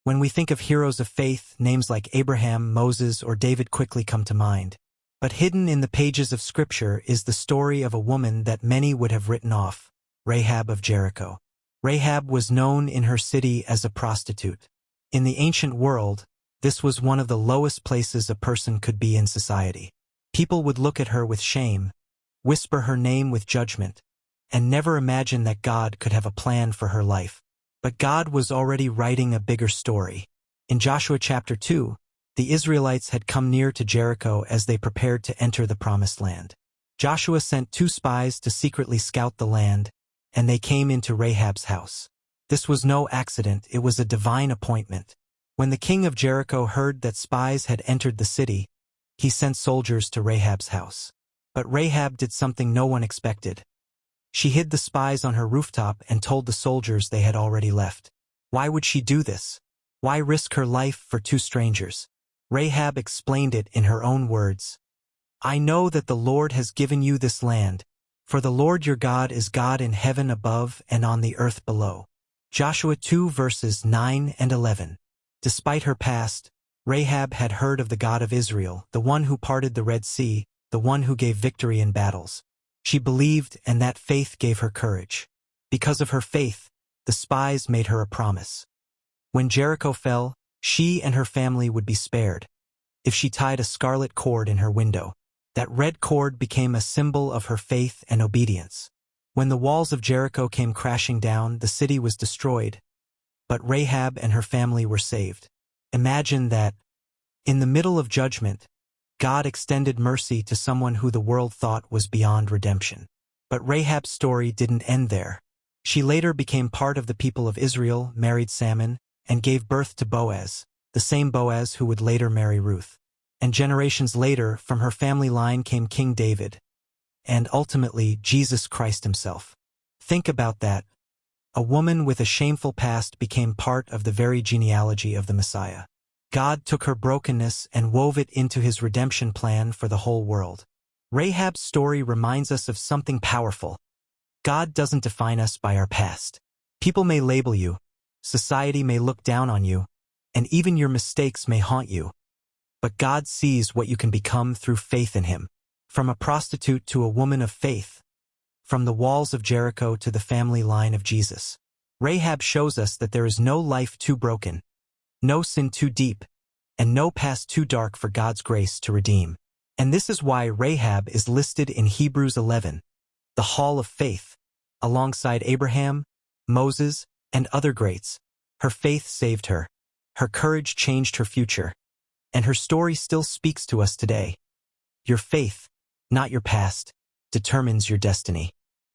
When we think of heroes of faith, names like Abraham, Moses, or David quickly come to mind. But hidden in the pages of Scripture is the story of a woman that many would have written off, Rahab of Jericho. Rahab was known in her city as a prostitute. In the ancient world, this was one of the lowest places a person could be in society. People would look at her with shame, whisper her name with judgment, and never imagine that God could have a plan for her life. But God was already writing a bigger story. In Joshua chapter 2, the Israelites had come near to Jericho as they prepared to enter the Promised Land. Joshua sent 2 spies to secretly scout the land, and they came into Rahab's house. This was no accident, it was a divine appointment. When the king of Jericho heard that spies had entered the city, he sent soldiers to Rahab's house. But Rahab did something no one expected. She hid the spies on her rooftop and told the soldiers they had already left. Why would she do this? Why risk her life for 2 strangers? Rahab explained it in her own words. I know that the Lord has given you this land, for the Lord your God is God in heaven above and on the earth below. Joshua 2 verses 9 and 11. Despite her past, Rahab had heard of the God of Israel, the one who parted the Red Sea, the one who gave victory in battles. She believed, and that faith gave her courage. Because of her faith, the spies made her a promise. When Jericho fell, she and her family would be spared. If she tied a scarlet cord in her window, that red cord became a symbol of her faith and obedience. When the walls of Jericho came crashing down, the city was destroyed, but Rahab and her family were saved. Imagine that, in the middle of judgment, God extended mercy to someone who the world thought was beyond redemption. But Rahab's story didn't end there. She later became part of the people of Israel, married Salmon, and gave birth to Boaz, the same Boaz who would later marry Ruth. And generations later, from her family line came King David, and ultimately Jesus Christ himself. Think about that. A woman with a shameful past became part of the very genealogy of the Messiah. God took her brokenness and wove it into his redemption plan for the whole world. Rahab's story reminds us of something powerful. God doesn't define us by our past. People may label you, society may look down on you, and even your mistakes may haunt you. But God sees what you can become through faith in him. From a prostitute to a woman of faith, from the walls of Jericho to the family line of Jesus. Rahab shows us that there is no life too broken, no sin too deep, and no past too dark for God's grace to redeem. And this is why Rahab is listed in Hebrews 11, the Hall of Faith, alongside Abraham, Moses, and other greats. Her faith saved her. Her courage changed her future. And her story still speaks to us today. Your faith, not your past, determines your destiny.